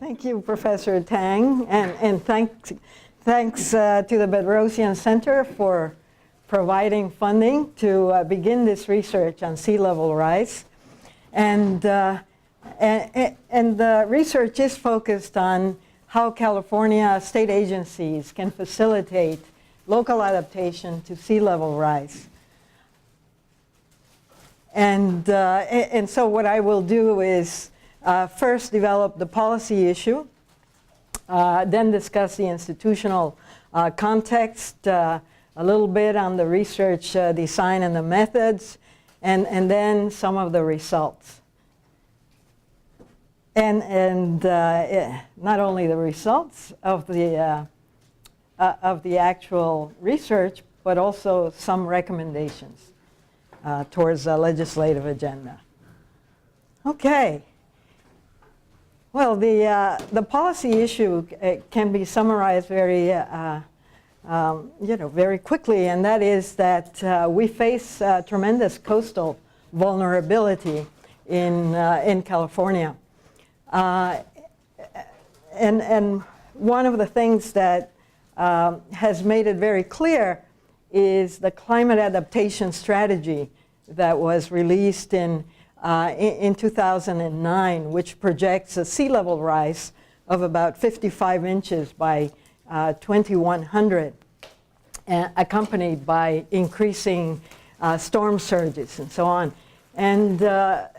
Thank you, Professor Tang, and thanks to the Bedrosian Center for providing funding to begin this research on sea level rise. And the research is focused on how California state agencies can facilitate local adaptation to sea level rise. And so what I will do is first develop the policy issue, then discuss the institutional context, a little bit on the research design and the methods, and then some of the results. And not only the results of the actual research, but also some recommendations towards a legislative agenda. Okay. Well, the policy issue can be summarized very, very quickly, and that is that we face tremendous coastal vulnerability in California, and one of the things that has made it very clear is the climate adaptation strategy that was released in 2009, which projects a sea level rise of about 55 inches by 2100, accompanied by increasing storm surges and so on. And the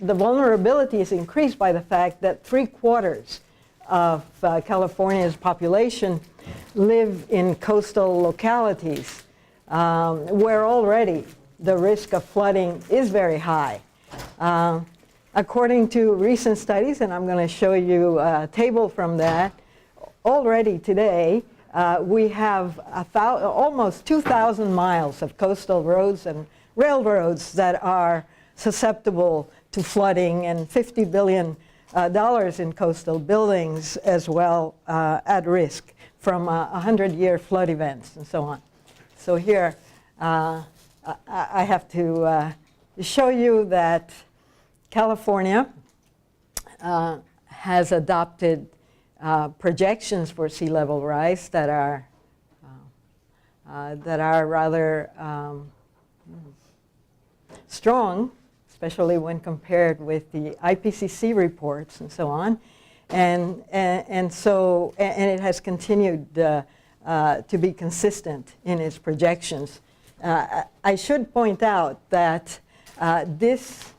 vulnerability is increased by the fact that 3/4 of California's population live in coastal localities where already the risk of flooding is very high. According to recent studies, and I'm going to show you a table from that, already today we have almost 2,000 miles of coastal roads and railroads that are susceptible to flooding, and $50 billion in coastal buildings as well at risk from 100-year flood events and so on. So here I have to show you that California has adopted projections for sea level rise that are rather strong, especially when compared with the IPCC reports and so on, and it has continued to be consistent in its projections. I should point out that these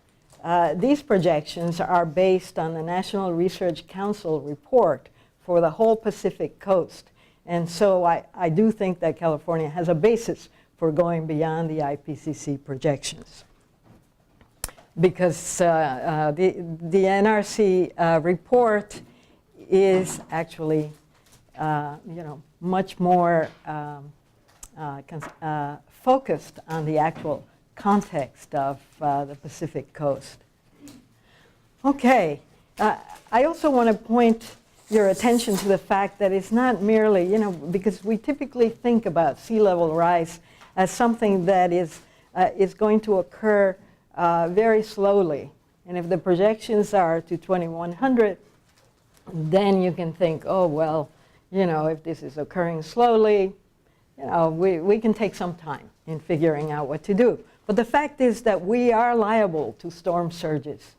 projections are based on the National Research Council report for the whole Pacific coast. And so I do think that California has a basis for going beyond the IPCC projections. Because the NRC report is actually much more focused on the actual context of the Pacific coast. Okay, I also want to point your attention to the fact that it's not merely, because we typically think about sea level rise as something that is going to occur very slowly. And if the projections are to 2100, then you can think, oh, well, if this is occurring slowly, we can take some time in figuring out what to do. But the fact is that we are liable to storm surges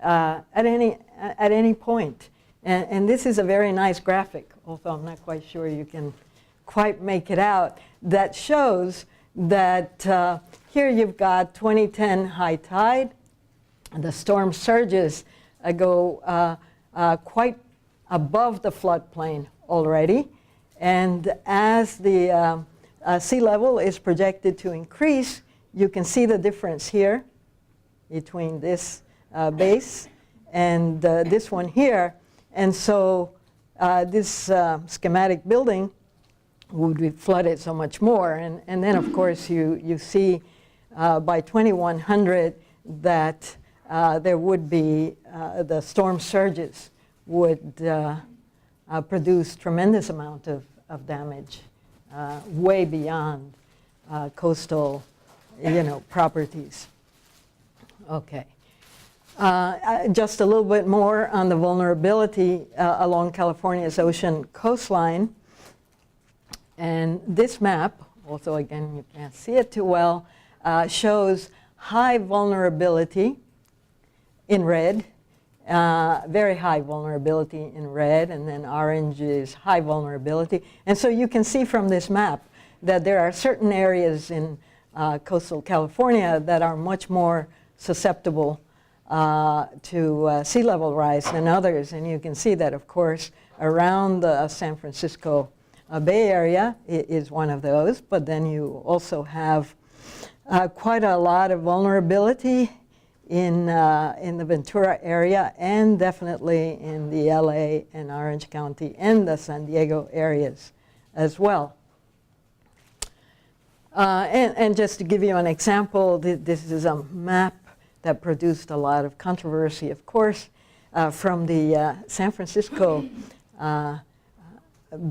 at any point. And this is a very nice graphic, although I'm not quite sure you can quite make it out, that shows that here you've got 2010 high tide. The storm surges go quite above the floodplain already. And as the sea level is projected to increase, you can see the difference here between this base and this one here. And so this schematic building would be flooded so much more. And then, of course, you see by 2100 that there would be the storm surges would produce tremendous amount of damage way beyond coastal properties. Okay. Just a little bit more on the vulnerability along California's ocean coastline. And this map, also again you can't see it too well, shows high vulnerability in red, very high vulnerability in red, and then orange is high vulnerability. And so you can see from this map that there are certain areas in coastal California that are much more susceptible to sea level rise than others. And you can see that, of course, around the San Francisco Bay Area is one of those, but then you also have quite a lot of vulnerability in the Ventura area, and definitely in the LA and Orange County and the San Diego areas as well. And just to give you an example, this is a map that produced a lot of controversy, of course, from the San Francisco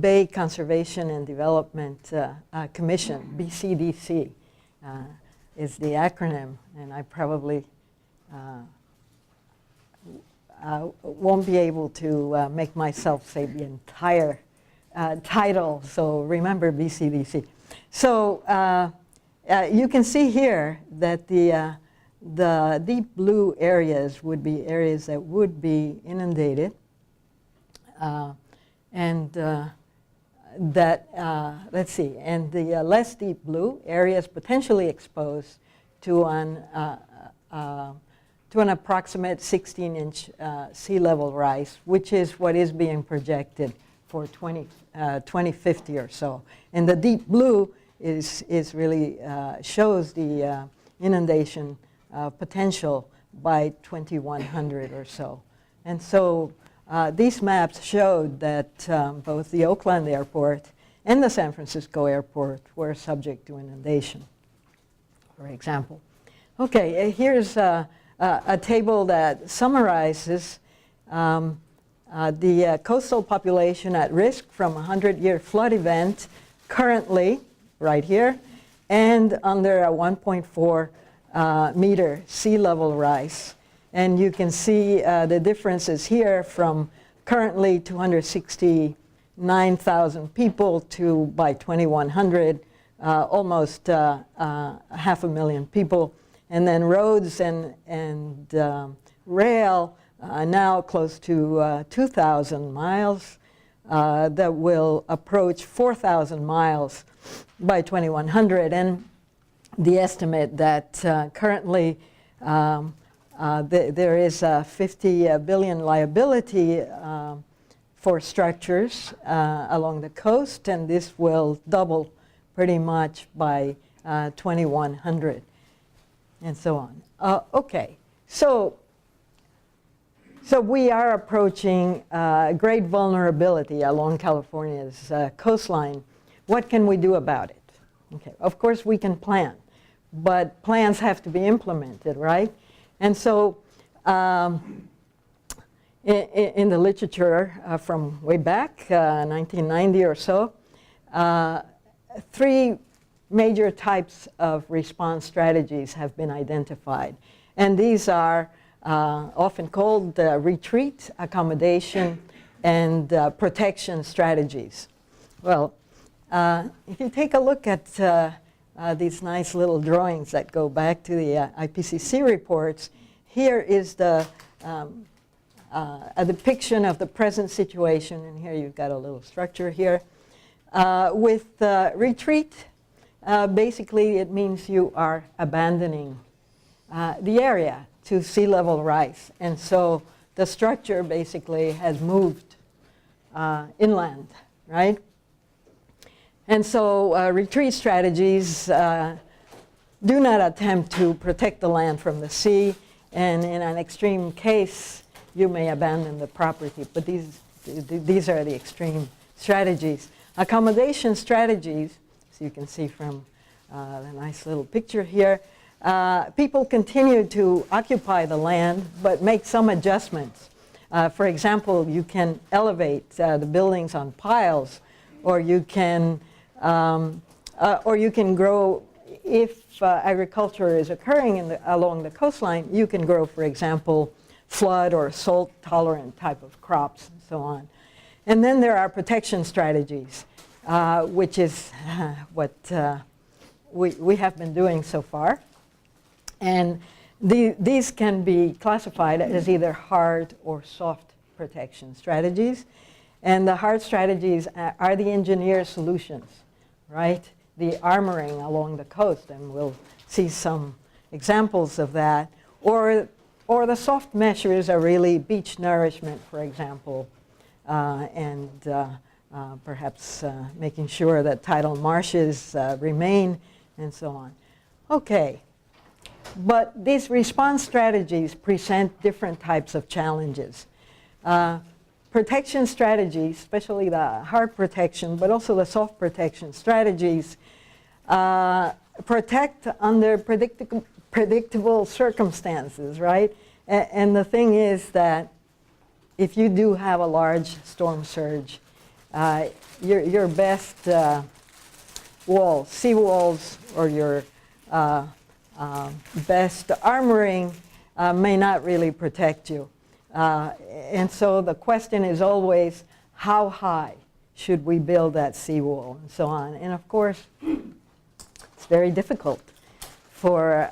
Bay Conservation and Development Commission, BCDC is the acronym, and I probably won't be able to make myself say the entire title, so remember BCDC. So you can see here that the deep blue areas would be areas that would be inundated, and let's see, and the less deep blue areas potentially exposed to an approximate 16-inch sea level rise, which is what is being projected for 2050 or so. And the deep blue is really shows the inundation potential by 2100 or so. And so these maps showed that both the Oakland airport and the San Francisco airport were subject to inundation, for example. Okay, here's a table that summarizes the coastal population at risk from a 100-year flood event currently, right here, and under a 1.4 meter sea level rise. And you can see the differences here from currently 269,000 people to, by 2100, almost 500,000 people. And then roads and rail now close to 2,000 miles that will approach 4,000 miles by 2100. And the estimate that currently there is a 50 billion liability for structures along the coast, and this will double pretty much by 2100. And so on. Okay, so we are approaching great vulnerability along California's coastline. What can we do about it? Okay, of course we can plan, but plans have to be implemented, right? And so in the literature from way back, 1990 or so, 3 major types of response strategies have been identified. And these are often called retreat, accommodation, and protection strategies. Well, if you take a look at these nice little drawings that go back to the IPCC reports, here is a depiction of the present situation, and here you've got a little structure here. With retreat, basically it means you are abandoning the area to sea level rise, and so the structure basically has moved inland, right? And so retreat strategies do not attempt to protect the land from the sea, and in an extreme case you may abandon the property, but these are the extreme strategies. Accommodation strategies, as you can see from the nice little picture here, people continue to occupy the land but make some adjustments. For example, you can elevate the buildings on piles, or you can grow if agriculture is occurring along the coastline, you can grow, for example, flood or salt-tolerant type of crops and so on. And then there are protection strategies, which is what we have been doing so far. And these can be classified as either hard or soft protection strategies. And the hard strategies are the engineer solutions, right? The armoring along the coast, and we'll see some examples of that. Or the soft measures are really beach nourishment, for example, and perhaps making sure that tidal marshes remain, and so on. Okay, but these response strategies present different types of challenges. Protection strategies, especially the hard protection, but also the soft protection strategies, protect under predictable circumstances, right? And the thing is that if you do have a large storm surge, your best walls, seawalls, or your best armoring may not really protect you. And so the question is always, how high should we build that seawall, and so on. And of course, it's very difficult for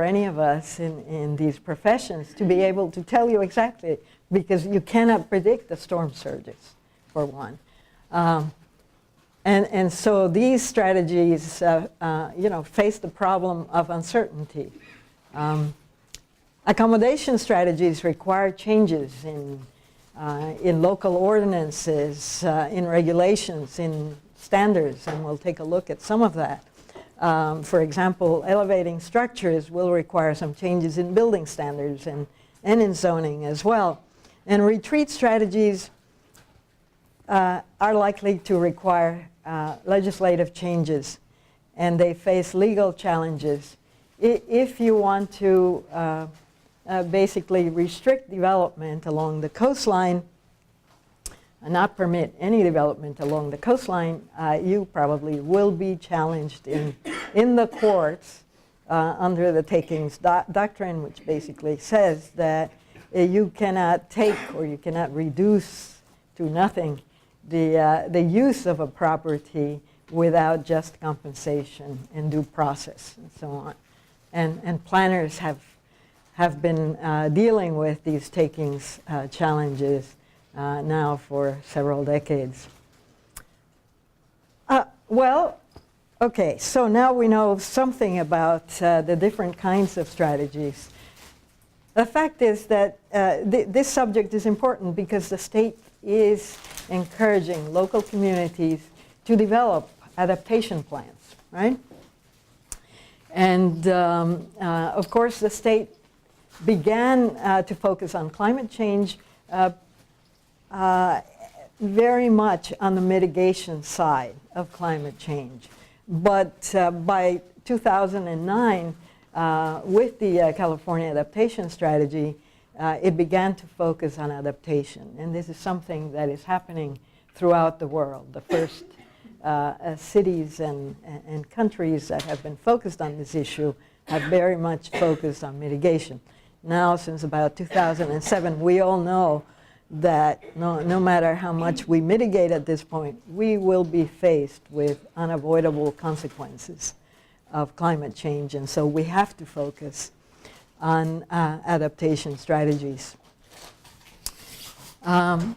any of us in these professions to be able to tell you exactly, because you cannot predict the storm surges, for one. And so these strategies, face the problem of uncertainty. Accommodation strategies require changes in local ordinances, in regulations, in standards, and we'll take a look at some of that. For example, elevating structures will require some changes in building standards and in zoning as well. And retreat strategies are likely to require legislative changes, and they face legal challenges. If you want to basically restrict development along the coastline and not permit any development along the coastline, you probably will be challenged in the courts under the takings doctrine, which basically says that you cannot take or you cannot reduce to nothing the use of a property without just compensation and due process and so on. And planners have been dealing with these takings challenges now for several decades. Well, okay, so now we know something about the different kinds of strategies. The fact is that this subject is important because the state is encouraging local communities to develop adaptation plans, right? And of course, the state began to focus on climate change very much on the mitigation side of climate change. But by 2009, with the California Adaptation Strategy, it began to focus on adaptation. And this is something that is happening throughout the world. The first cities and countries that have been focused on this issue have very much focused on mitigation. Now, since about 2007, we all know that no matter how much we mitigate at this point, we will be faced with unavoidable consequences of climate change. And so we have to focus on adaptation strategies. And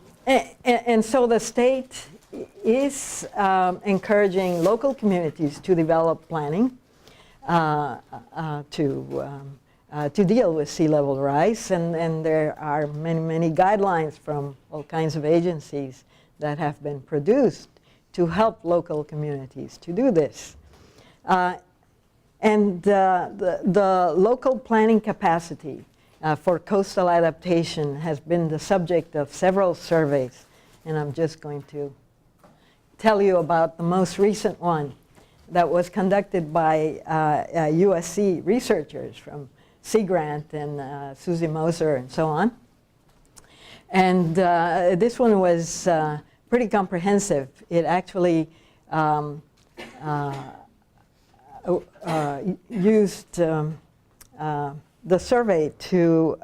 so the state is encouraging local communities to develop planning to deal with sea level rise, and there are many guidelines from all kinds of agencies that have been produced to help local communities to do this. And the local planning capacity for coastal adaptation has been the subject of several surveys, and I'm just going to tell you about the most recent one that was conducted by USC researchers from Sea Grant and Susie Moser and so on. And this one was used the survey to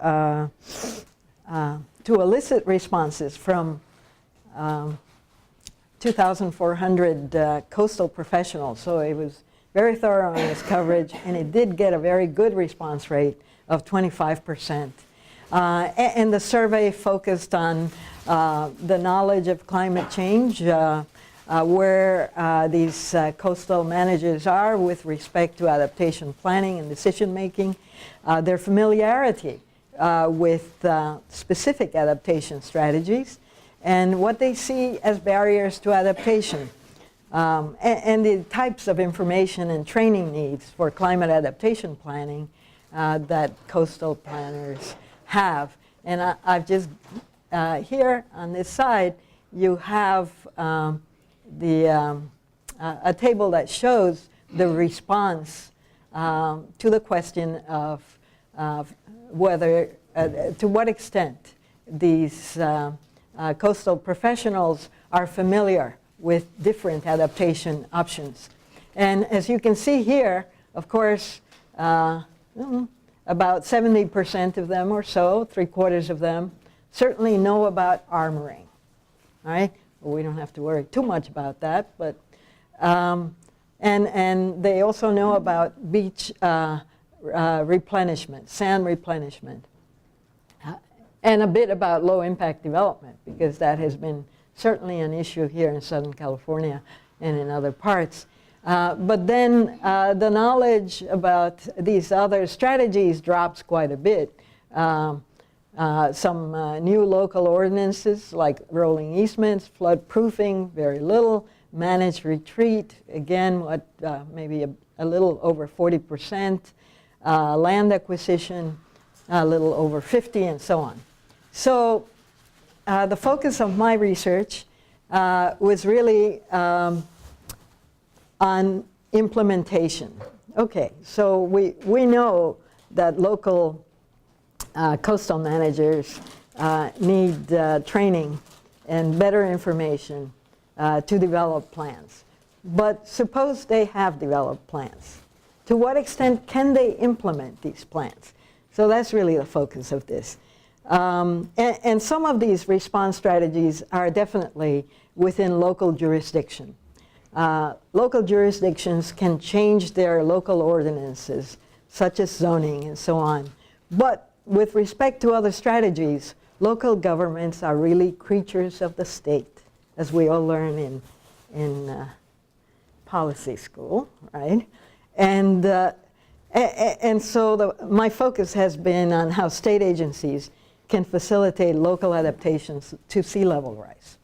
elicit responses from 2,400 coastal professionals. So it was very thorough in its coverage, and it did get a very good response rate of 25%. And the survey focused on the knowledge of climate change, where these coastal managers are with respect to adaptation planning and decision making, their familiarity with specific adaptation strategies, and what they see as barriers to adaptation, and the types of information and training needs for climate adaptation planning that coastal planners have. And I've just, here on this side, you have a table that shows the response to the question of whether, to what extent these coastal professionals are familiar with different adaptation options. And as you can see here, of course, about 70% of them or so, 3/4 of them, certainly know about armoring. All right? Well, we don't have to worry too much about that, but and they also know about beach replenishment, sand replenishment, and a bit about low impact development, because that has been certainly an issue here in Southern California and in other parts. But then the knowledge about these other strategies drops quite a bit. Some new local ordinances like rolling easements, flood proofing, very little. Managed retreat, again, what maybe a little over 40%. Land acquisition, a little over 50%, and so on. So the focus of my research was really on implementation. Okay, so we know that local coastal managers need training and better information to develop plans. But suppose they have developed plans. To what extent can they implement these plans? So that's really the focus of this. And some of these response strategies are definitely within local jurisdiction. Local jurisdictions can change their local ordinances, such as zoning and so on. But with respect to other strategies, local governments are really creatures of the state, as we all learn in policy school, right? And so my focus has been on how state agencies can facilitate local adaptations to sea level rise.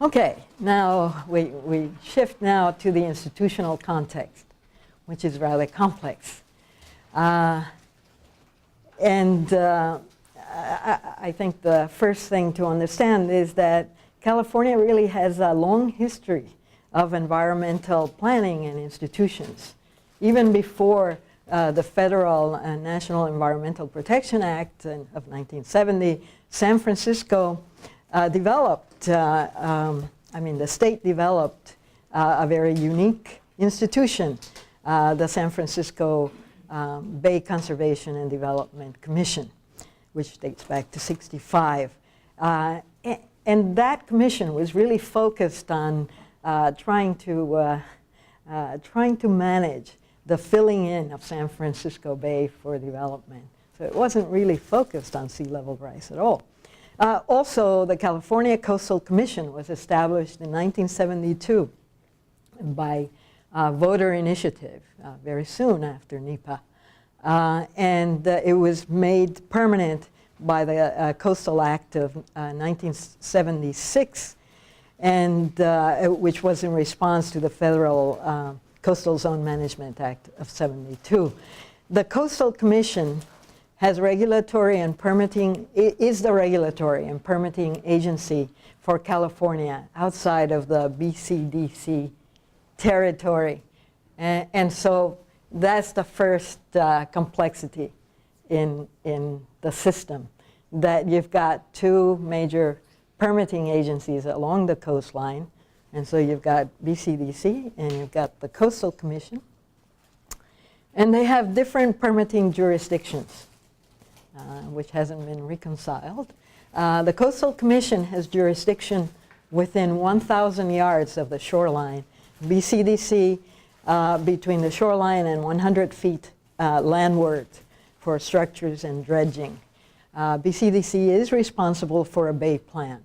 Okay, now we shift now to the institutional context, which is rather complex. I think the first thing to understand is that California really has a long history of environmental planning and institutions. Even before the federal and National Environmental Protection Act of 1970, San Francisco developed, the state developed a very unique institution, the San Francisco Bay Conservation and Development Commission, which dates back to '65. And that commission was really focused on trying to manage the filling in of San Francisco Bay for development. So it wasn't really focused on sea level rise at all. Also, the California Coastal Commission was established in 1972 by voter initiative very soon after NEPA. And it was made permanent by the Coastal Act of 1976, and which was in response to the federal Coastal Zone Management Act of '72. The Coastal Commission has regulatory and permitting, is the regulatory and permitting agency for California outside of the BCDC territory. And so that's the first complexity in the system, that you've got two major permitting agencies along the coastline, And so you've got BCDC and you've got the Coastal Commission. And they have different permitting jurisdictions, which hasn't been reconciled. The Coastal Commission has jurisdiction within 1,000 yards of the shoreline. BCDC between the shoreline and 100 feet landward for structures and dredging. BCDC is responsible for a bay plan.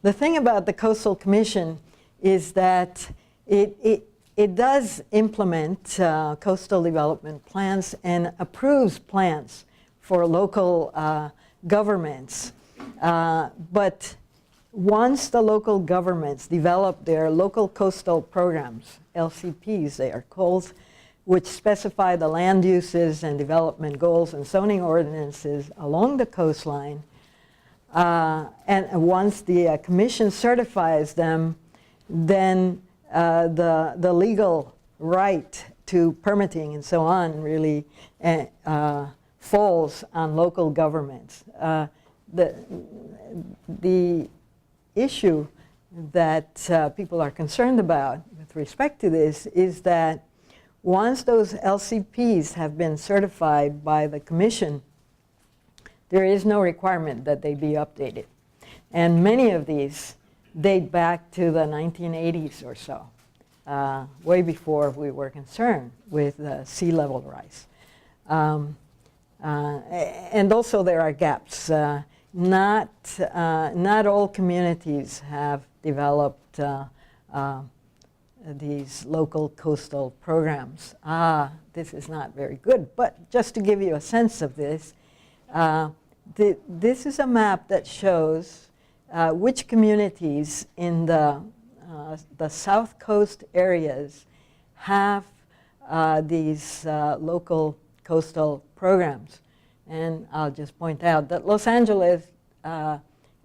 The thing about the Coastal Commission is that it does implement coastal development plans and approves plans for local governments. But once the local governments develop their local coastal programs, LCPs they are called, which specify the land uses and development goals and zoning ordinances along the coastline, and once the commission certifies them, then the legal right to permitting and so on really falls on local governments. The issue that people are concerned about with respect to this is that once those LCPs have been certified by the commission, there is no requirement that they be updated. And many of these date back to the 1980s or so, way before we were concerned with sea level rise. And also there are gaps. Not all communities have developed these local coastal programs. This is not very good, but just to give you a sense of this, this is a map that shows which communities in the South Coast areas have these local coastal programs. And I'll just point out that Los Angeles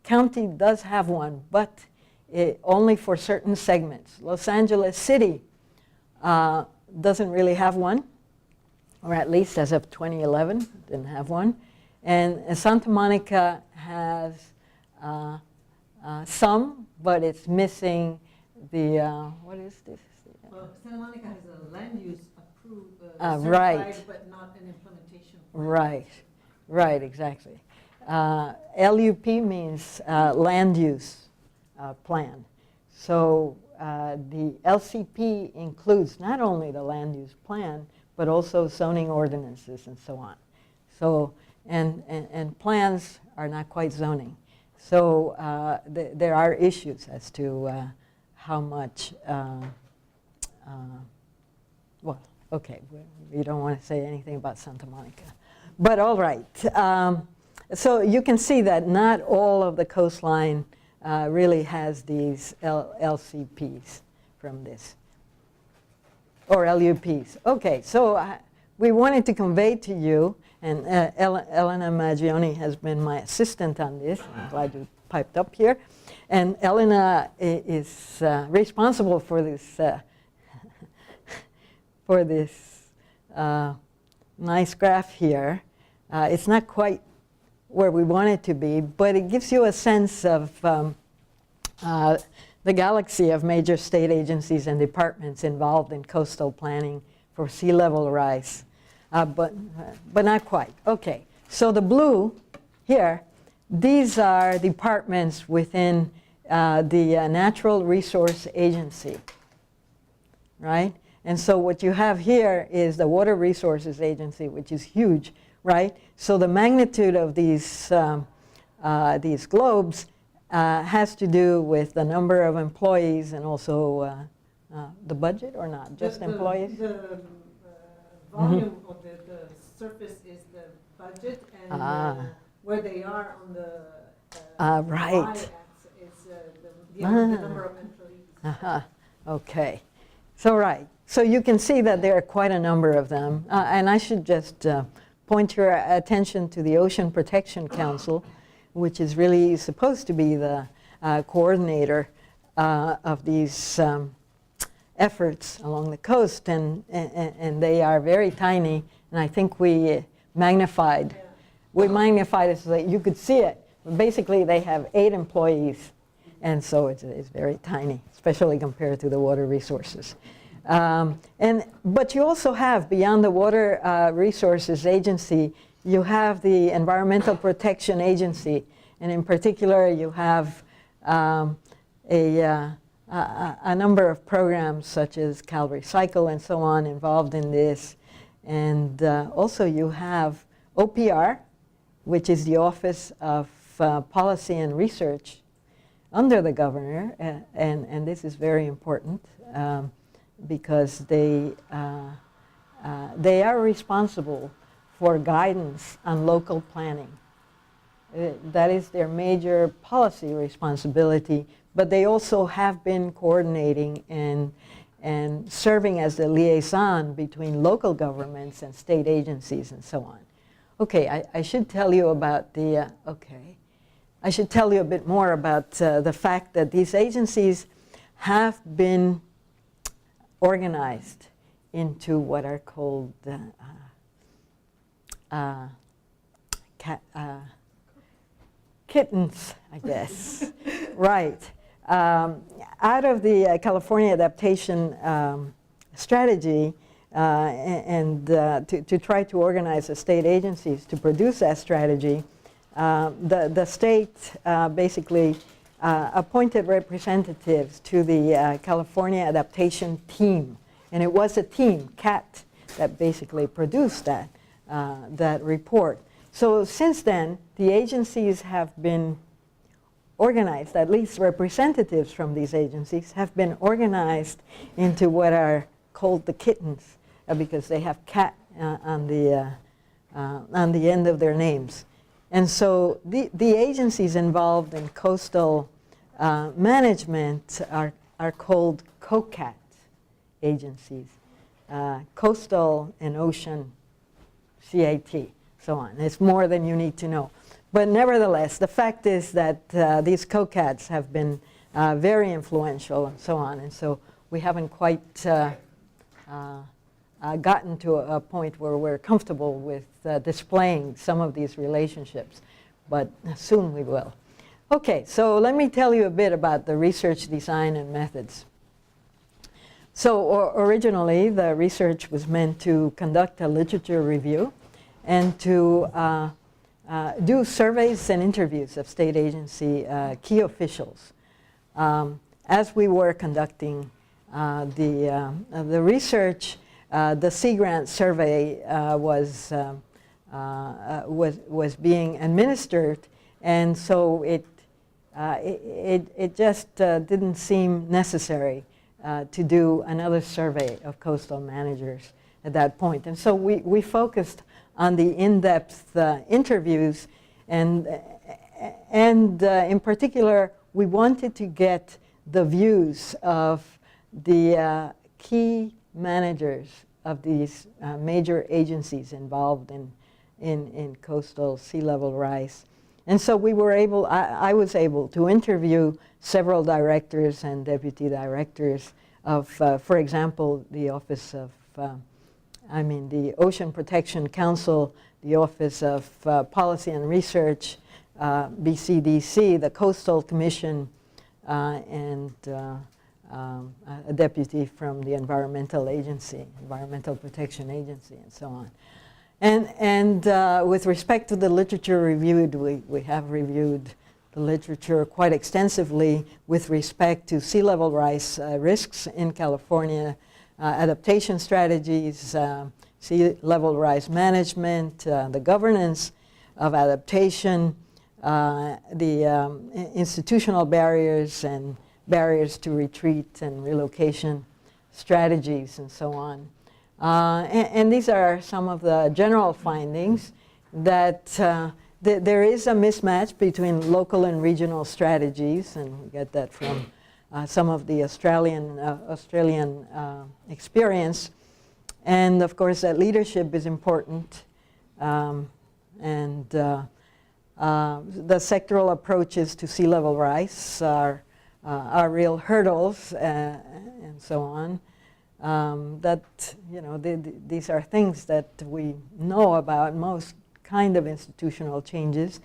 County does have one, but only for certain segments. Los Angeles City doesn't really have one, or at least as of 2011, didn't have one. And Santa Monica has some, but it's missing the, what is this? Well, Santa Monica has a land use approved, right, certified, but not an implementation plan. Right, right, exactly. LUP means land use plan. So the LCP includes not only the land use plan, but also zoning ordinances and so on. So, and plans are not quite zoning. So there are issues as to how much, well, okay, we don't want to say anything about Santa Monica. But all right, so you can see that not all of the coastline really has these LCPs from this, or LUPs. Okay, so we wanted to convey to you, and Elena Maggioni has been my assistant on this. I'm glad you piped up here. And Elena is responsible for this nice graph here. It's not quite where we want it to be, but it gives you a sense of the galaxy of major state agencies and departments involved in coastal planning for sea level rise, but not quite. Okay, so the blue here, these are departments within the Natural Resource Agency, right? And so what you have here is the Water Resources Agency, which is huge, right? So the magnitude of these globes has to do with the number of employees and also the budget, or not, just employees? The volume of the surface is the budget, and where they are on the right. y-axis is the number of employees. Okay, so right. So you can see that there are quite a number of them. And I should just point your attention to the Ocean Protection Council, which is really supposed to be the coordinator of these efforts along the coast. And they are very tiny. And I think we magnified. Yeah. We magnified it so that you could see it. Basically, they have 8 employees. And so it's very tiny, especially compared to the water resources. But you also have, beyond the Water Resources Agency, you have the Environmental Protection Agency. And in particular, you have a number of programs such as Cal Recycle and so on involved in this. And also you have OPR, which is the Office of Policy and Research under the governor. And this is very important because they are responsible for guidance on local planning. That is their major policy responsibility, but they also have been coordinating and serving as the liaison between local governments and state agencies and so on. Okay, I should tell you about the, I should tell you a bit more about the fact that these agencies have been organized into what are called kittens, I guess. Right. Out of the California Adaptation Strategy to try to organize the state agencies to produce that strategy, the state basically appointed representatives to the California Adaptation Team. And it was a team, CAT, that basically produced that report. So since then, the agencies have been organized, at least representatives from these agencies have been organized into what are called the kittens, because they have cat on the end of their names. And so the agencies involved in coastal management are called COCAT agencies, Coastal and Ocean CAT, so on. It's more than you need to know. But nevertheless, the fact is that these COCATs have been very influential and so on. And so we haven't quite gotten to a point where we're comfortable with displaying some of these relationships, but soon we will. Okay, so let me tell you a bit about the research design and methods. So originally, the research was meant to conduct a literature review and to do surveys and interviews of state agency key officials. As we were conducting the research, the Sea Grant survey was being administered, and so it just didn't seem necessary to do another survey of coastal managers at that point. And so we focused on the in-depth interviews, and in particular, we wanted to get the views of the key managers of these major agencies involved in coastal sea level rise. And so we were able, I was able to interview several directors and deputy directors of, for example, the Office of, the Ocean Protection Council, the Office of Policy and Research, BCDC, the Coastal Commission, and a deputy from the Environmental Agency, Environmental Protection Agency, and so on. And with respect to the literature reviewed, we have reviewed the literature quite extensively with respect to sea level rise risks in California, adaptation strategies, sea level rise management, the governance of adaptation, the institutional barriers and barriers to retreat and relocation strategies and so on. And these are some of the general findings that there is a mismatch between local and regional strategies, and we get that from some of the Australian experience. And of course, that leadership is important, and the sectoral approaches to sea level rise are real hurdles, and so on. These are things that we know about most kind of institutional changes,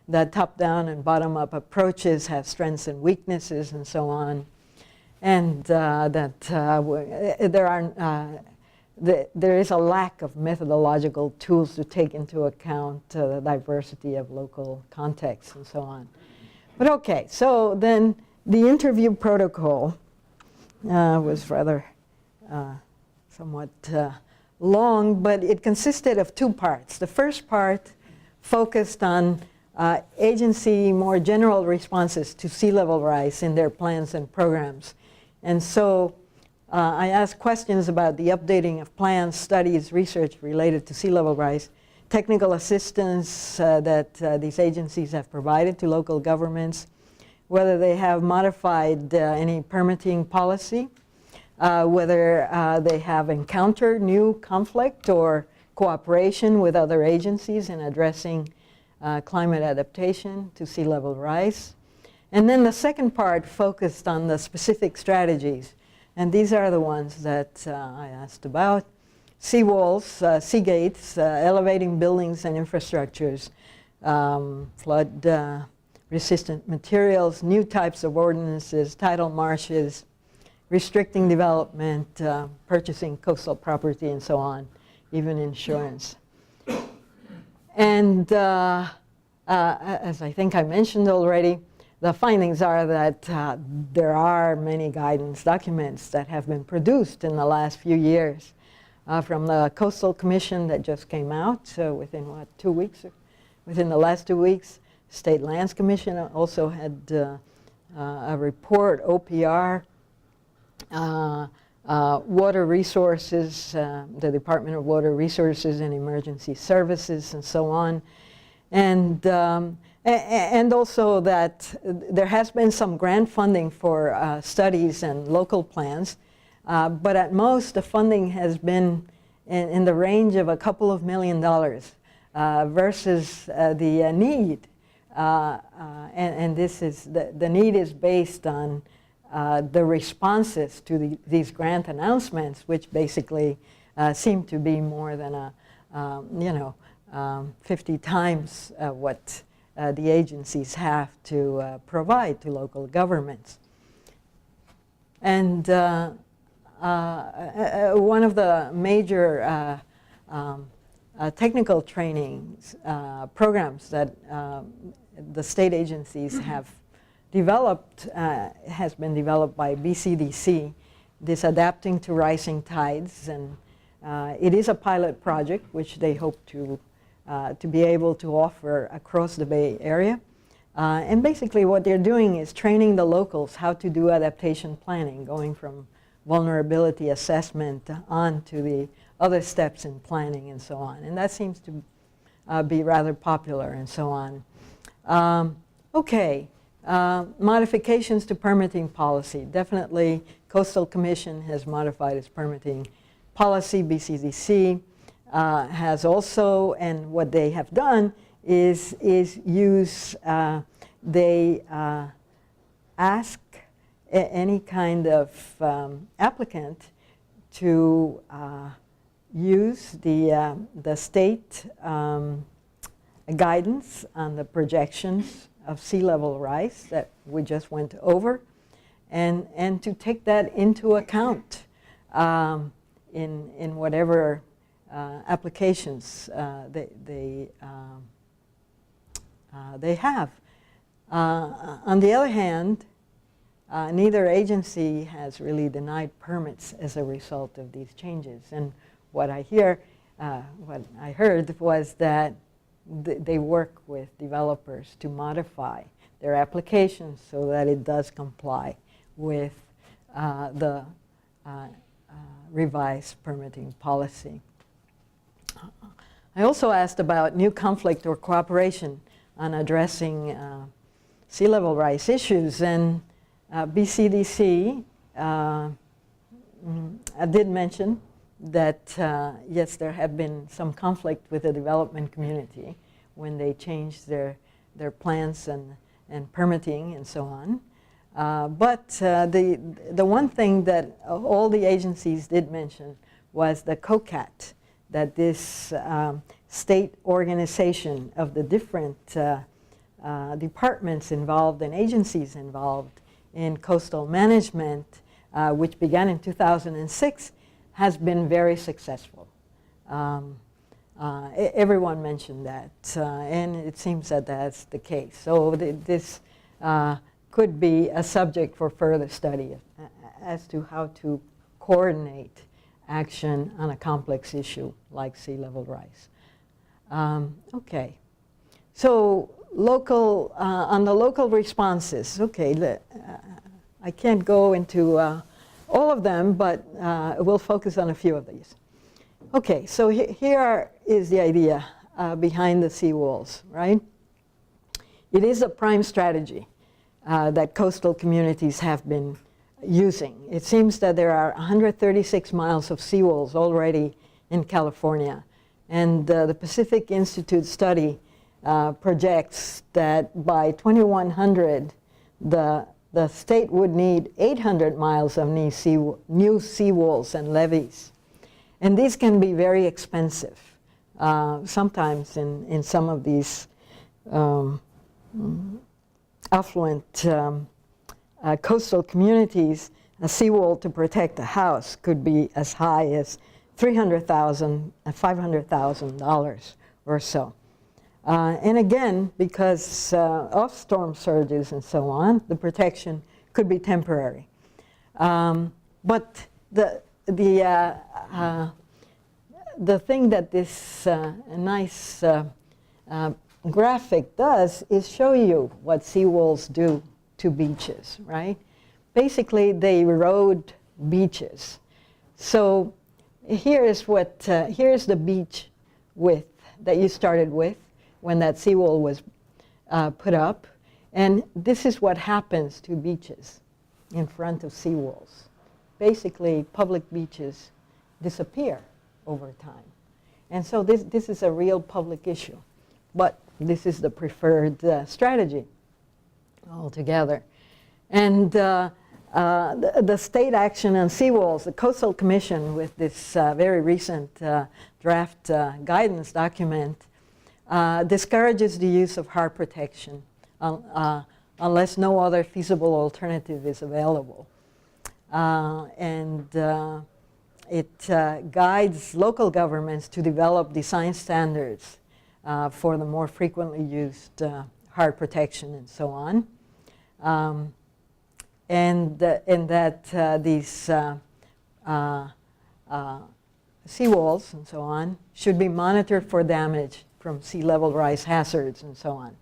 that top-down and bottom-up approaches have strengths and weaknesses and so on, and that there is a lack of methodological tools to take into account the diversity of local contexts and so on. But okay, so then the interview protocol was rather somewhat long, but it consisted of two parts. The first part focused on agency more general responses to sea level rise in their plans and programs. And so I asked questions about the updating of plans, studies, research related to sea level rise, technical assistance that these agencies have provided to local governments, whether they have modified any permitting policy, whether they have encountered new conflict or cooperation with other agencies in addressing climate adaptation to sea level rise. And then the second part focused on the specific strategies. And these are the ones that I asked about. Seawalls, sea gates, elevating buildings and infrastructures, flood resistant materials, new types of ordinances, tidal marshes, restricting development, purchasing coastal property, and so on, even insurance. And as I think I mentioned already, the findings are that there are many guidance documents that have been produced in the last few years from the Coastal Commission that just came out within, what, 2 weeks? Within the last 2 weeks. State Lands Commission also had a report, OPR, water resources, the Department of Water Resources and Emergency Services, and so on. And also that there has been some grant funding for studies and local plans, but at most the funding has been in the range of a couple of $1 million versus the need. And this is, the need is based on the responses to these grant announcements, which basically seem to be more than 50 times what the agencies have to provide to local governments. And one of the major technical trainings programs that the state agencies have developed has been developed by BCDC, this Adapting to Rising Tides, and it is a pilot project which they hope to be able to offer across the Bay Area. And basically what they're doing is training the locals how to do adaptation planning, going from vulnerability assessment on to the other steps in planning and so on. And that seems to be rather popular and so on. Okay, modifications to permitting policy. Definitely Coastal Commission has modified its permitting policy. BCDC has also, and what they have done is use, they ask any kind of applicant to use the state guidance on the projections of sea level rise that we just went over, and to take that into account in whatever applications they have. On the other hand, neither agency has really denied permits as a result of these changes. And what I heard was that they work with developers to modify their applications so that it does comply with the revised permitting policy. I also asked about new conflict or cooperation on addressing sea level rise issues, and BCDC did mention that yes, there had been some conflict with the development community when they changed their plans and permitting and so on. But the one thing that all the agencies did mention was the COCAT, that this state organization of the different departments involved and agencies involved in coastal management, which began in 2006, has been very successful. Everyone mentioned that, and it seems that that's the case. So this could be a subject for further study as to how to coordinate action on a complex issue like sea level rise. Okay, so local on the local responses. Okay, I can't go into all of them, but we'll focus on a few of these. Okay, so here is the idea behind the seawalls, right? It is a prime strategy that coastal communities have been using. It seems that there are 136 miles of seawalls already in California, and the Pacific Institute study projects that by 2100, the state would need 800 miles of new seawalls and levees. And these can be very expensive. Sometimes in some of these affluent coastal communities, a seawall to protect a house could be as high as $300,000 and $500,000 or so. And again, because of storm surges and so on, the protection could be temporary. But the thing that this nice graphic does is show you what seawalls do to beaches, right? Basically, they erode beaches. So here's the beach width that you started with when that seawall was put up. And this is what happens to beaches in front of seawalls. Basically, public beaches disappear over time. And so this is a real public issue. But this is the preferred strategy altogether. And the state action on seawalls, the Coastal Commission with this very recent draft guidance document discourages the use of hard protection unless no other feasible alternative is available. It guides local governments to develop design standards for the more frequently used hard protection and so on. And that these seawalls and so on should be monitored for damage from sea level rise hazards and so on.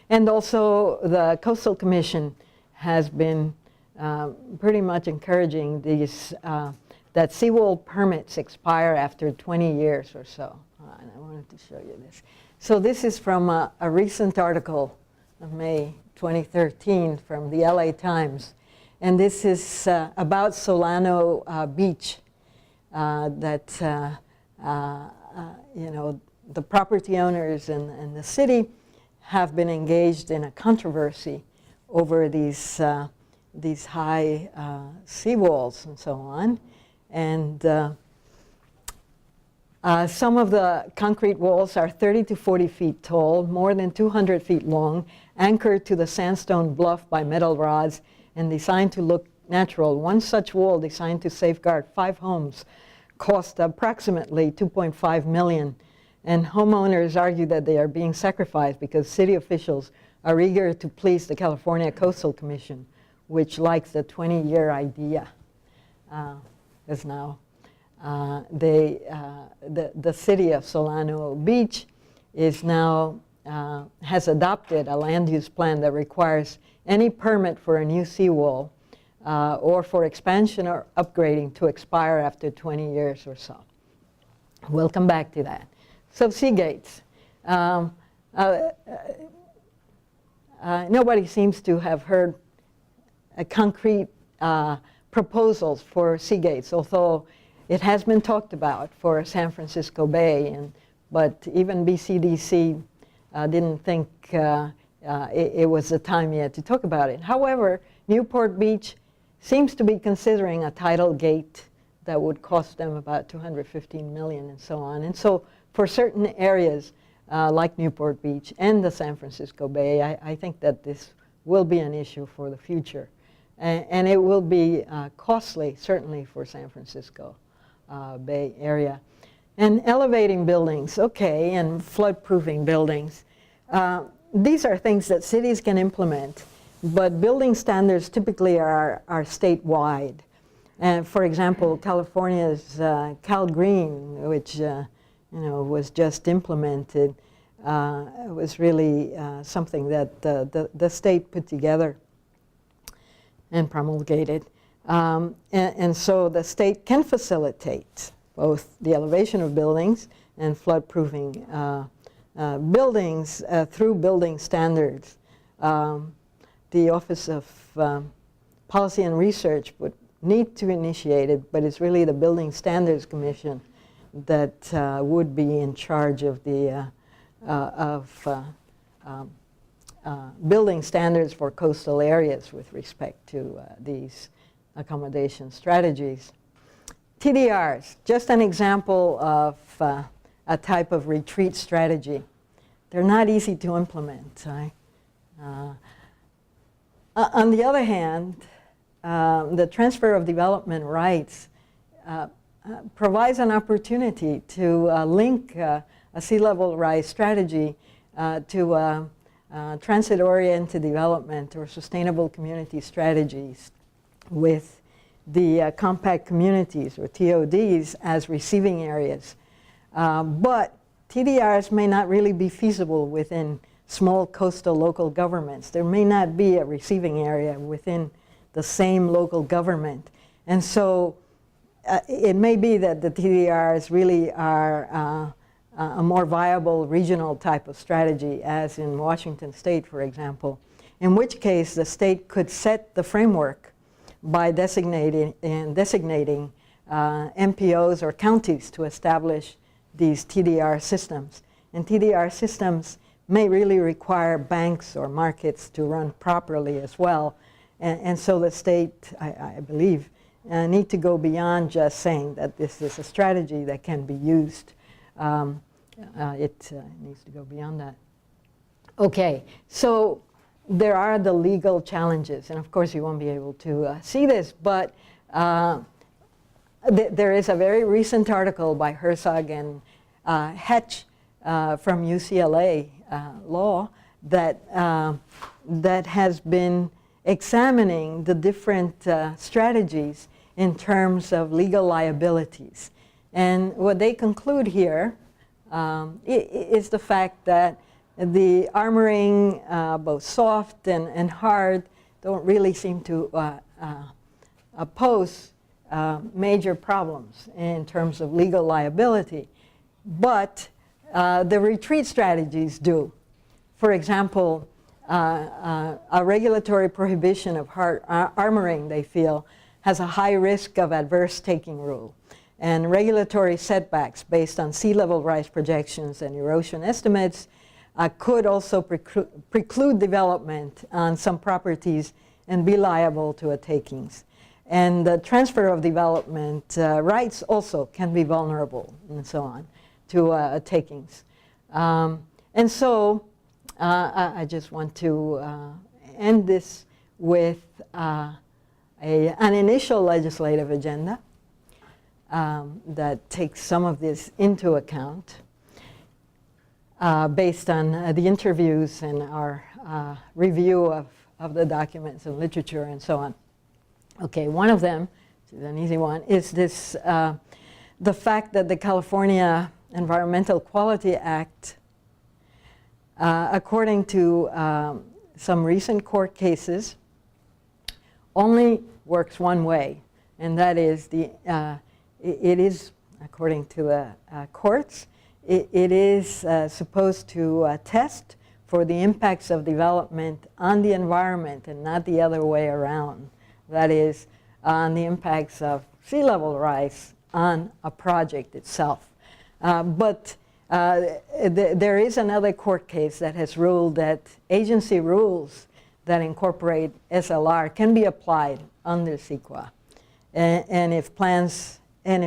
And also the Coastal Commission has been pretty much encouraging these that seawall permits expire after 20 years or so. And I wanted to show you this. So this is from a recent article of May 2013 from the LA Times. And this is about Solano Beach, that you know, the property owners and the city have been engaged in a controversy over these high seawalls and so on. And some of the concrete walls are 30 to 40 feet tall, more than 200 feet long, anchored to the sandstone bluff by metal rods and designed to look natural. One such wall designed to safeguard 5 homes cost approximately $2.5 million. And homeowners argue that they are being sacrificed because city officials are eager to please the California Coastal Commission, which likes the 20-year idea. Because now the city of Solano Beach is now has adopted a land use plan that requires any permit for a new seawall or for expansion or upgrading to expire after 20 years or so. We'll come back to that. So sea gates. Nobody seems to have heard a concrete proposals for sea gates, although it has been talked about for San Francisco Bay, but even BCDC didn't think it was the time yet to talk about it. However, Newport Beach seems to be considering a tidal gate that would cost them about $215 million and so on. And so for certain areas, like Newport Beach and the San Francisco Bay, I think that this will be an issue for the future. And it will be costly, certainly for San Francisco Bay Area. And elevating buildings, okay, and flood-proofing buildings. These are things that cities can implement, but building standards typically are statewide. And for example, California's Cal Green, which was just implemented, was really something that the state put together and promulgated. And so the state can facilitate both the elevation of buildings and flood-proofing buildings through building standards. The Office of Policy and Research would need to initiate it, but it's really the Building Standards Commission that would be in charge of the building standards for coastal areas with respect to these accommodation strategies. TDRs, just an example of a type of retreat strategy. They're not easy to implement. On the other hand, the transfer of development rights provides an opportunity to link a sea level rise strategy to transit-oriented development or sustainable community strategies with the compact communities, or TODs, as receiving areas. But TDRs may not really be feasible within small coastal local governments. There may not be a receiving area within the same local government. And so it may be that the TDRs really are a more viable regional type of strategy, as in Washington State, for example, in which case the state could set the framework by designating MPOs or counties to establish these TDR systems. And TDR systems may really require banks or markets to run properly as well. And so the state, I believe, need to go beyond just saying that this is a strategy that can be used. It needs to go beyond that. Okay, so there are the legal challenges, and of course you won't be able to see this, but there is a very recent article by Herzog and Hetch from UCLA Law that has been examining the different strategies in terms of legal liabilities. And what they conclude here is the fact that the armoring, both soft and hard, don't really seem to pose major problems in terms of legal liability. But the retreat strategies do. For example, a regulatory prohibition of hard armoring, they feel, has a high risk of adverse taking rule. And regulatory setbacks based on sea level rise projections and erosion estimates could also preclude development on some properties and be liable to a takings. And the transfer of development rights also can be vulnerable, and so on, to takings. And so I just want to end this with an initial legislative agenda that takes some of this into account based on the interviews and our review of the documents and literature and so on. Okay, one of them, which is an easy one, is this, the fact that the California Environmental Quality Act, according to some recent court cases, only works one way, and that is it is, according to the courts, it is supposed to test for the impacts of development on the environment and not the other way around. That is, on the impacts of sea level rise on a project itself. But there is another court case that has ruled that agency rules that incorporate SLR can be applied under CEQA. And if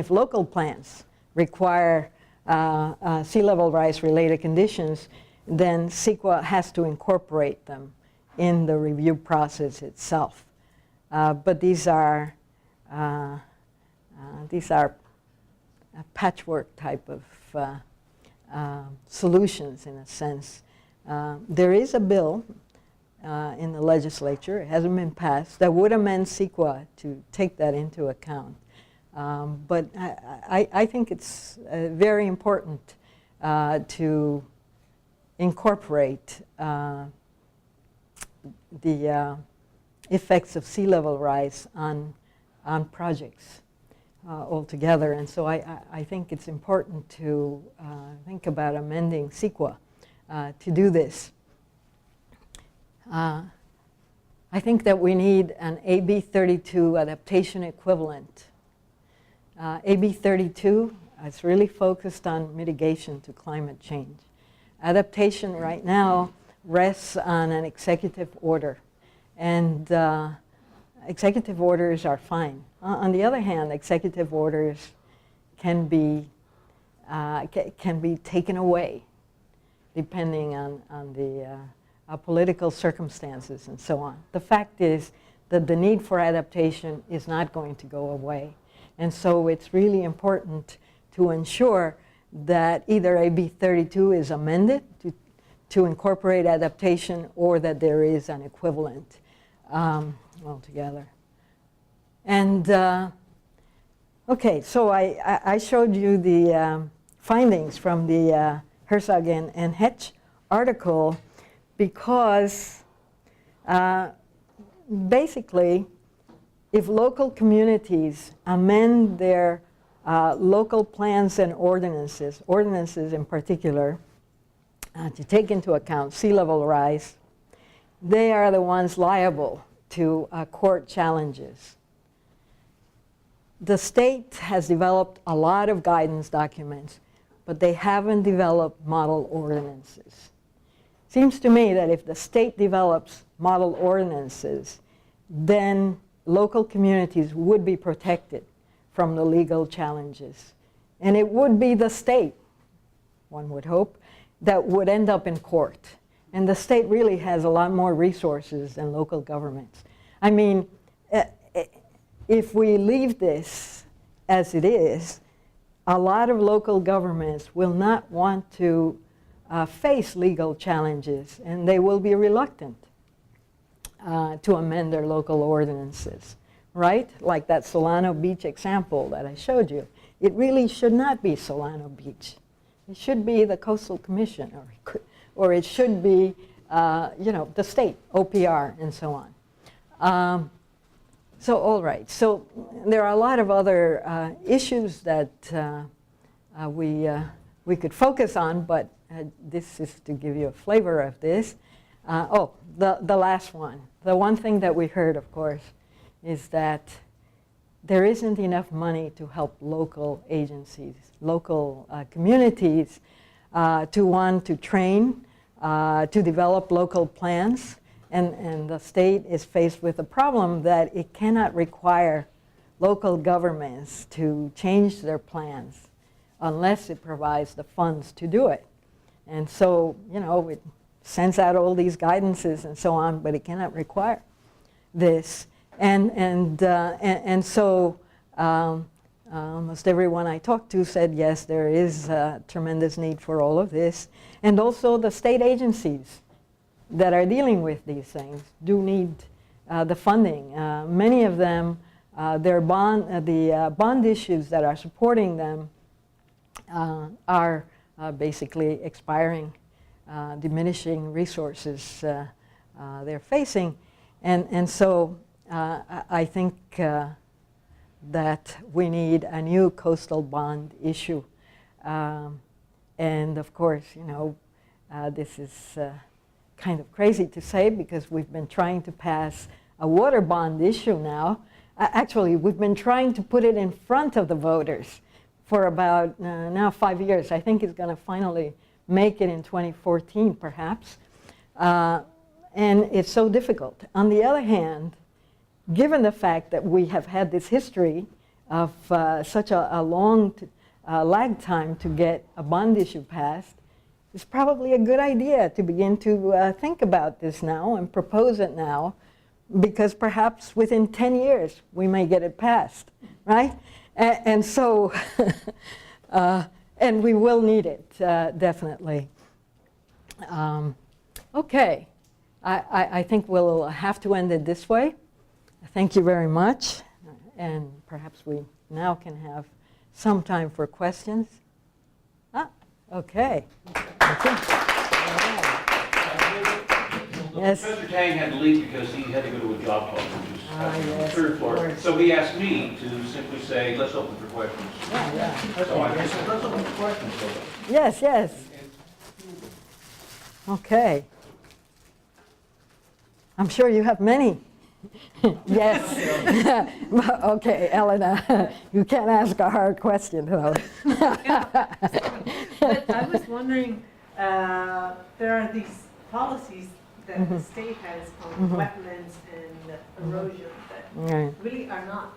local plans require sea level rise related conditions, then CEQA has to incorporate them in the review process itself. But these are a patchwork type of solutions in a sense. There is a bill in the legislature, it hasn't been passed, that would amend CEQA to take that into account. But I think it's very important to incorporate the effects of sea level rise on projects altogether. And so I think it's important to think about amending CEQA to do this. I think that we need an AB 32 adaptation equivalent. AB 32 is really focused on mitigation to climate change. Adaptation right now rests on an executive order, and executive orders are fine. On the other hand, executive orders can be taken away depending on the political circumstances and so on. The fact is that the need for adaptation is not going to go away. And so it's really important to ensure that either AB 32 is amended to incorporate adaptation, or that there is an equivalent altogether. And okay, so I showed you the findings from the Herzog and Hetch article, because basically, if local communities amend their local plans and ordinances in particular, to take into account sea level rise, they are the ones liable to court challenges. The state has developed a lot of guidance documents, but they haven't developed model ordinances. Seems to me that if the state develops model ordinances, then local communities would be protected from the legal challenges. And it would be the state, one would hope, that would end up in court. And the state really has a lot more resources than local governments. I mean, if we leave this as it is, a lot of local governments will not want to face legal challenges, and they will be reluctant to amend their local ordinances, right? Like that Solano Beach example that I showed you. It really should not be Solano Beach. It should be the Coastal Commission, or it should be, the state, OPR, and so on. So, all right. So there are a lot of other issues that we could focus on, but this is to give you a flavor of this. The last one. The one thing that we heard, of course, is that there isn't enough money to help local agencies, local communities to train, to develop local plans. And the state is faced with the problem that it cannot require local governments to change their plans unless it provides the funds to do it. And so, it sends out all these guidances and so on, but it cannot require this. And so almost everyone I talked to said, yes, there is a tremendous need for all of this. And also the state agencies that are dealing with these things do need the funding. Many of them, the bond issues that are supporting them are basically expiring, diminishing resources they're facing. And so I think that we need a new coastal bond issue. And of course, this is kind of crazy to say, because we've been trying to pass a water bond issue now. Actually, we've been trying to put it in front of the voters for about now 5 years. I think it's going to finally make it in 2014, perhaps. And it's so difficult. On the other hand, given the fact that we have had this history of such a long lag time to get a bond issue passed, it's probably a good idea to begin to think about this now and propose it now, because perhaps within 10 years we may get it passed, right? And so, and we will need it, definitely. Okay, I think we'll have to end it this way. Thank you very much, and perhaps we now can have some time for questions. Okay. Thank you. Yes. Professor Tang had to leave because he had to go to a job talk, which is on the yes, third of floor. course. So he asked me to simply say, let's open for questions. Yeah. So I Okay. said, let's open for questions. Yes. Okay. I'm sure you have many. Yes. Okay, Elena, you can't ask a hard question, though. But I was wondering, there are these policies that the state has on wetlands and erosion that Right. really are not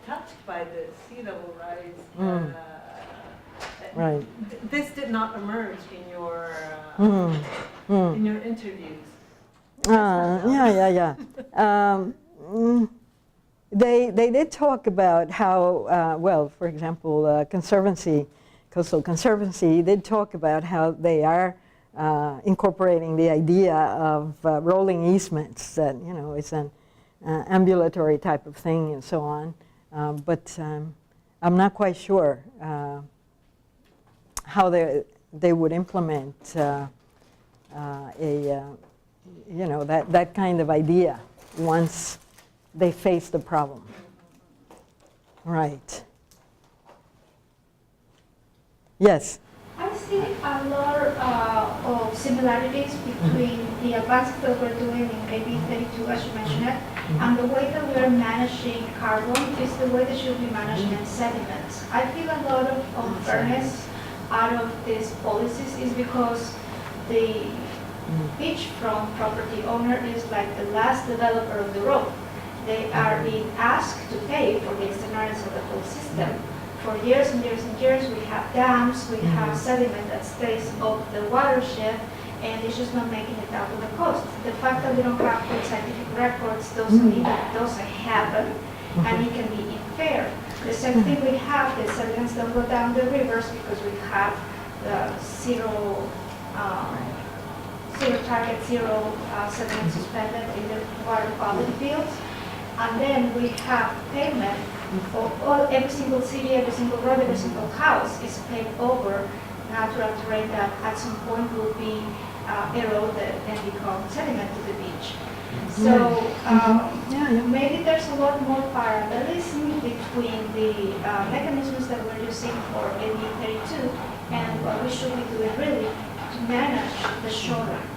touched by the sea level rise. Right. This did not emerge in your interviews. Yeah. They did talk about how, well, for example, Coastal Conservancy did talk about how they are incorporating the idea of rolling easements, that, you know, it's an ambulatory type of thing and so on. But I'm not quite sure how they would implement you know, that kind of idea once they face the problem. Right. Yes. I see a lot of similarities between the advances that we're doing in AB 32, as you mentioned it, and the way that we're managing carbon is the way that should be managing sediments. I feel a lot of unfairness out of these policies is because the beachfront property owner is like the last developer of the road. They are being asked to pay for the externalities of the whole system. For years and years and years, we have dams, we have sediment that stays off the watershed, and it's just not making it down to the coast. The fact that we don't have good scientific records doesn't mean that it doesn't happen, and it can be unfair. The same thing we have, the sediments don't go down the rivers because we have the zero sediment suspended in the water quality fields. And then we have pavement for every single city, every single road, every single house is paved over natural terrain that at some point will be eroded and become sediment to the beach. So maybe there's a lot more parallelism between the mechanisms that we're using for AB 32 and what we should be doing really to manage the shoreline.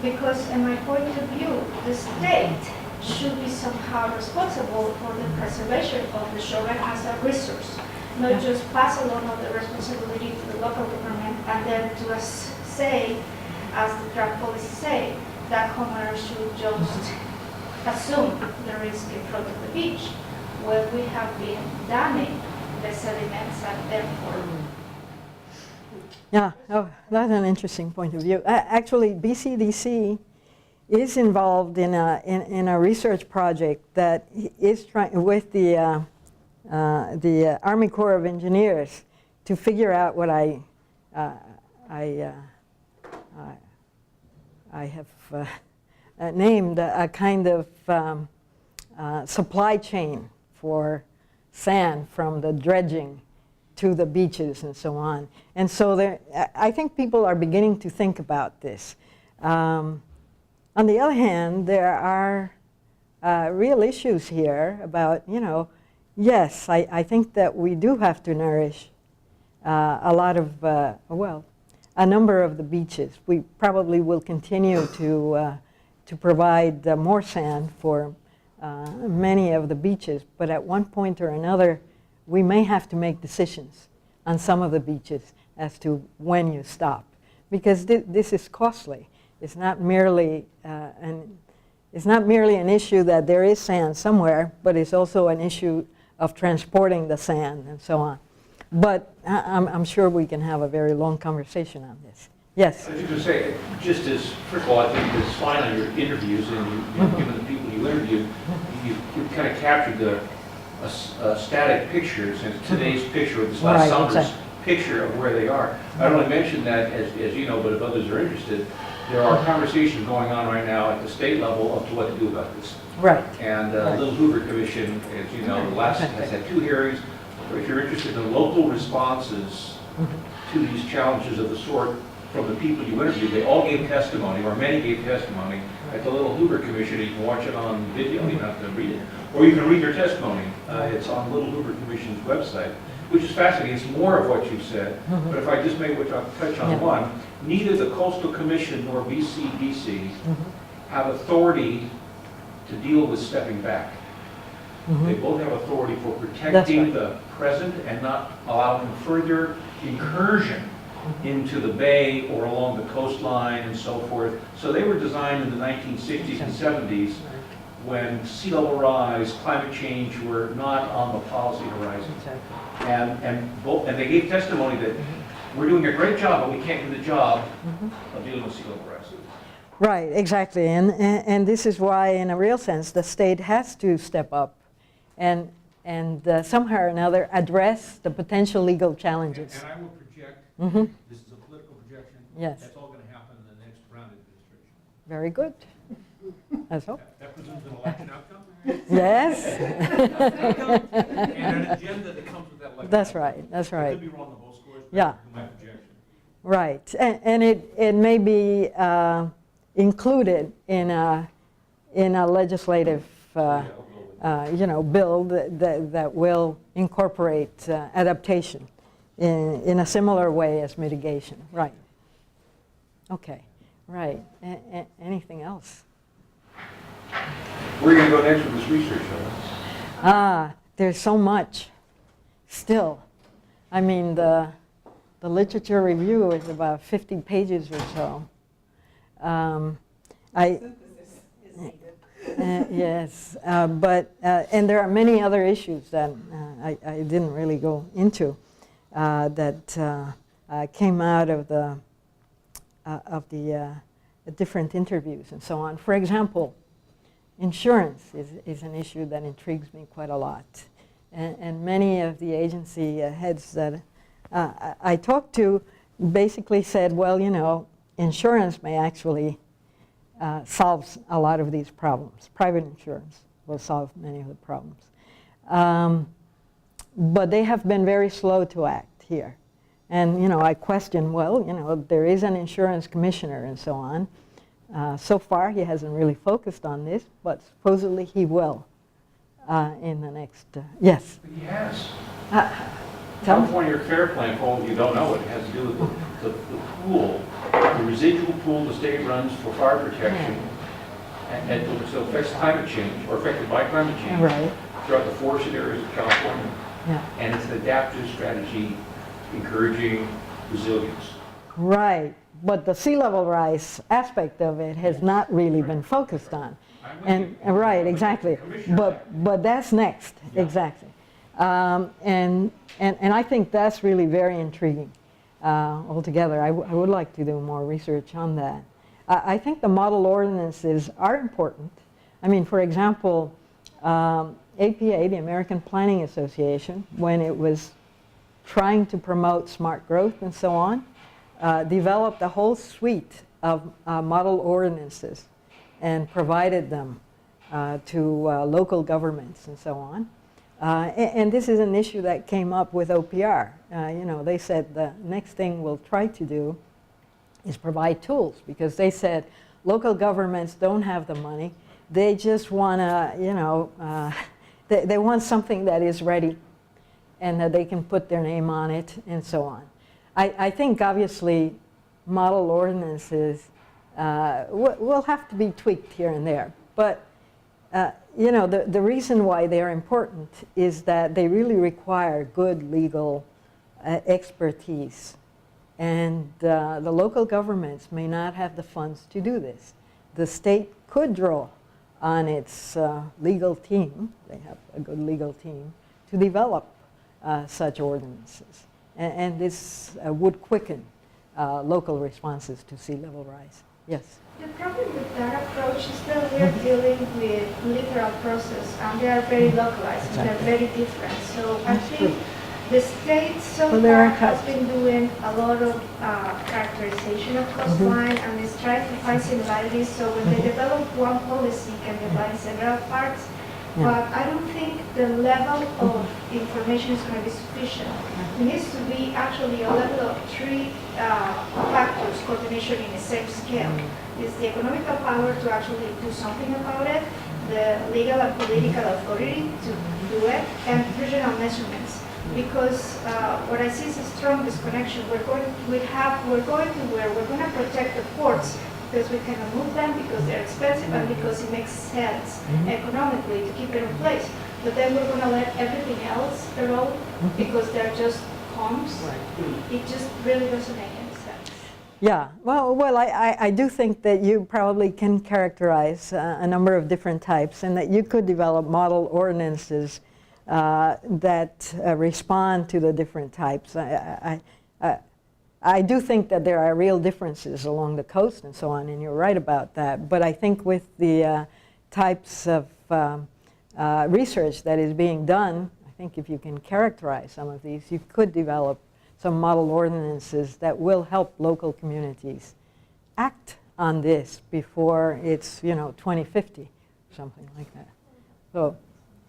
Because in my point of view, the state should be somehow responsible for the preservation of the shoreline as a resource, not just pass along all the responsibility to the local government and then to us say, as the draft policy say, that homeowners should just assume the risk in front of the beach, where we have been damming the sediments and therefore. Yeah, that's an interesting point of view. Actually, BCDC is involved in a research project that is trying with the Army Corps of Engineers to figure out what I have named a kind of supply chain for sand from the dredging to the beaches and so on. And so I think people are beginning to think about this. On the other hand, there are real issues here about, you know, yes, I think that we do have to nourish a lot of, well, a number of the beaches. We probably will continue to provide more sand for many of the beaches, but at one point or another, we may have to make decisions on some of the beaches as to when you stop, because this is costly. It's not merely an issue that there is sand somewhere, but it's also an issue of transporting the sand and so on. But I'm sure we can have a very long conversation on this. Yes? I was just going to say, just as, first of all, I think it's fine on your interviews, and you've given the people you interviewed, you've kind of captured a static picture, since today's picture, this last summer's picture of where they are. I'd only mention that, as you know, but if others are interested, there are conversations going on right now at the state level of what to do about this. Right. And the Little Hoover Commission, as you know, has had 2 hearings. If you're interested in local responses to these challenges of the sort from the people you interviewed, they all gave testimony, or many gave testimony, at the Little Hoover Commission. You can watch it on video, you don't have to read it. Or you can read their testimony. It's on Little Hoover Commission's website, which is fascinating. It's more of what you said. But if I just may touch on one, neither the Coastal Commission nor BCDC have authority to deal with stepping back. They both have authority for protecting the present and not allowing further incursion into the bay or along the coastline and so forth. So they were designed in the 1960s and 70s when sea level rise, climate change were not on the policy horizon. And they gave testimony that we're doing a great job, but we can't do the job of dealing with sea level rise. Right, exactly. And this is why, in a real sense, the state has to step up and somehow or another address the potential legal challenges. And I will project, this is a political projection, yes. That's all going to happen in the next round of administration. Very good. Let's hope. That presumes an election outcome? Yes. And an agenda that comes with that election. That's right, that's I right. could be wrong on both scores, but Yeah. my projection. Right, and it may be included in a legislative bill that will incorporate adaptation in a similar way as mitigation. Right. Okay. Right. Anything else? Where are you going to go next with this research, Hilda? There's so much still. I mean, the literature review is about 50 pages or so. Synthesis is needed. Yes, and there are many other issues that I didn't really go into that came out of the different interviews and so on. For example, insurance is an issue that intrigues me quite a lot. And many of the agency heads that I talked to basically said, well, you know, insurance may actually solve a lot of these problems. Private insurance will solve many of the problems. But they have been very slow to act here. And, you know, I question, well, you know, there is an insurance commissioner and so on. So far, he hasn't really focused on this, but supposedly he will in the next, yes. He has. California Fair Plan, for all of you don't know, it has to do with the pool, the residual pool the state runs for fire protection, and so affects climate change, or affected by climate change, right. throughout the forested areas of California. Yeah. And it's an adaptive strategy encouraging resilience. Right, but the sea level rise aspect of it has not really been focused on. And right, exactly. But that's next, exactly. And I think that's really very intriguing altogether. I would like to do more research on that. I think the model ordinances are important. I mean, for example, APA, the American Planning Association, when it was trying to promote smart growth and so on, developed a whole suite of model ordinances and provided them to local governments and so on. And this is an issue that came up with OPR. You know, they said the next thing we'll try to do is provide tools, because they said local governments don't have the money. They just want to, you know, they want something that is ready and that they can put their name on it and so on. I think obviously model ordinances will have to be tweaked here and there, but you know, the reason why they are important is that they really require good legal expertise. And the local governments may not have the funds to do this. The state could draw on its legal team, they have a good legal team, to develop such ordinances. And this would quicken local responses to sea level rise. Yes? The problem with that approach is that we are dealing with literal process, and they are very localized, and they're very different. So I think the state so far has been doing a lot of characterization of coastline, and is trying to find similarities, so when they develop one policy, can be applied in several parts. But I don't think the level of information is going to be sufficient. It needs to be actually a level of three factors, coordination in the same scale. It's the economical power to actually do something about it, the legal and political authority to do it, and regional measurements. Because what I see is a strong disconnection. We're going to where we're going to protect the ports because we cannot move them, because they're expensive, and because it makes sense economically to keep it in place. But then we're going to let everything else erode because they're just homes. It just really doesn't make any sense. Yeah, well, I do think that you probably can characterize a number of different types, and that you could develop model ordinances that respond to the different types. I do think that there are real differences along the coast and so on, and you're right about that. But I think with the types of research that is being done, I think if you can characterize some of these, you could develop some model ordinances that will help local communities act on this before it's, 2050, something like that. So,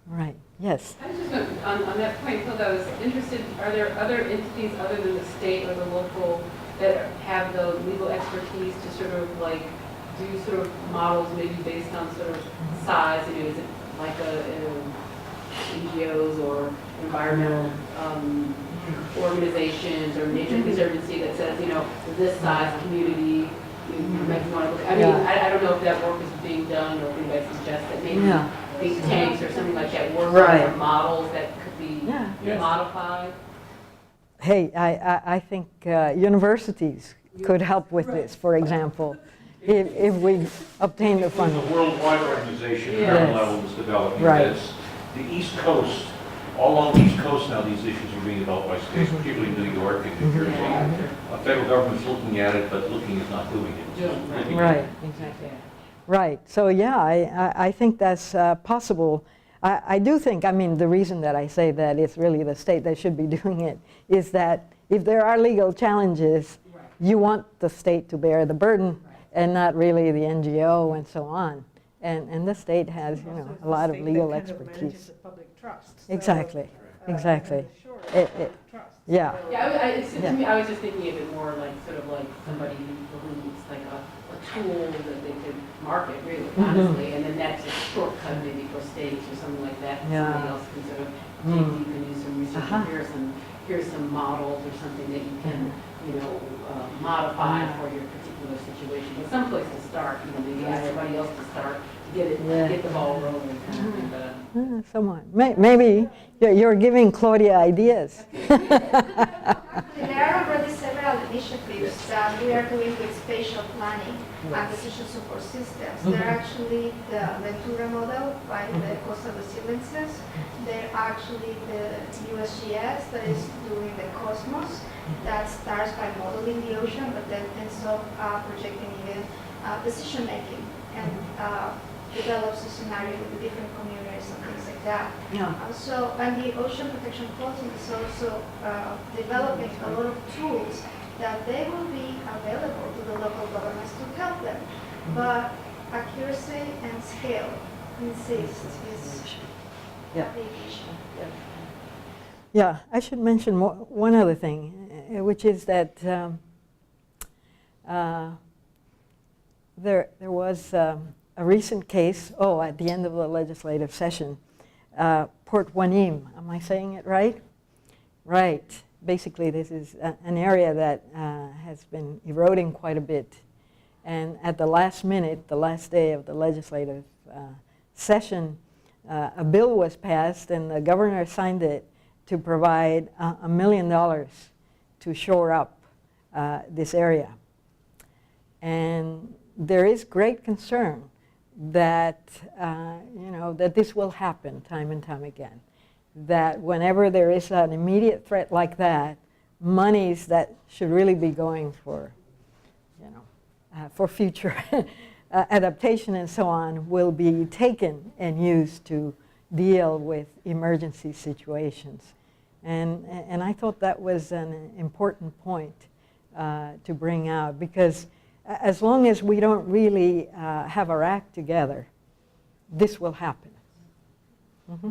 right, yes. I was just on that point, Hilda, I was interested, are there other entities other than the state or the local that have the legal expertise to sort of like do sort of models maybe based on sort of size? Is it like NGOs or environmental organizations or nature conservancy that says, this size community, you might want to look. I mean, I don't know if that work is being done or if anybody suggests that maybe think tanks or something like that work on models that could be modified. Hey, I think universities could help with this, for example, if we obtain the funding. The worldwide organization at our level is developing this. The East Coast, all along the East Coast now, these issues are being developed by states, particularly New York and New Jersey. The federal government's looking at it, but looking is not doing it. Right, exactly. Right. So yeah, I think that's possible. I do think, the reason that I say that it's really the state that should be doing it is that if there are legal challenges, you want the state to bear the burden and not really the NGO and so on. And the state has, a lot of legal expertise. Exactly. Exactly. Yeah. I was just thinking of it more like sort of like somebody who needs like a tool that they could market, really, honestly, and then that's a shortcut maybe for states or something like that. Somebody else can sort of take, you can do some research, here's some models or something that you can, modify for your particular situation. But some place to start, maybe ask somebody else to start to get the ball rolling kind of thing. But, somewhat. Maybe you're giving Claudia ideas. There are already several initiatives that we are doing with spatial planning and decision support systems. They're actually the Ventura model by the Coastal Adaptation Needs. They're actually the USGS that is doing the Cosmos that starts by modeling the ocean, but then ends up projecting even decision making and develops a scenario with the different communities and things like that. And the Ocean Protection Consortium is also developing a lot of tools that they will be available to the local governments to help them. But accuracy and scale, insist, is a big issue. Yeah, I should mention one other thing, which is that there was a recent case, at the end of the legislative session, Port Wanim, am I saying it right? Right. Basically, this is an area that has been eroding quite a bit. And at the last minute, the last day of the legislative session, a bill was passed and the governor signed it to provide $1 million to shore up this area. And there is great concern that, that this will happen time and time again. that whenever there is an immediate threat like that, monies that should really be going for, for future adaptation and so on will be taken and used to deal with emergency situations. And I thought that was an important point to bring out, because as long as we don't really have our act together, this will happen. Mm-hmm.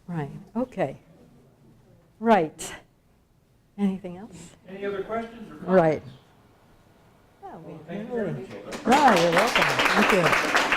Right, okay. Right. Anything else? Any other questions or comments? Right. Well, thank you very much. Right, you're welcome. Thank you.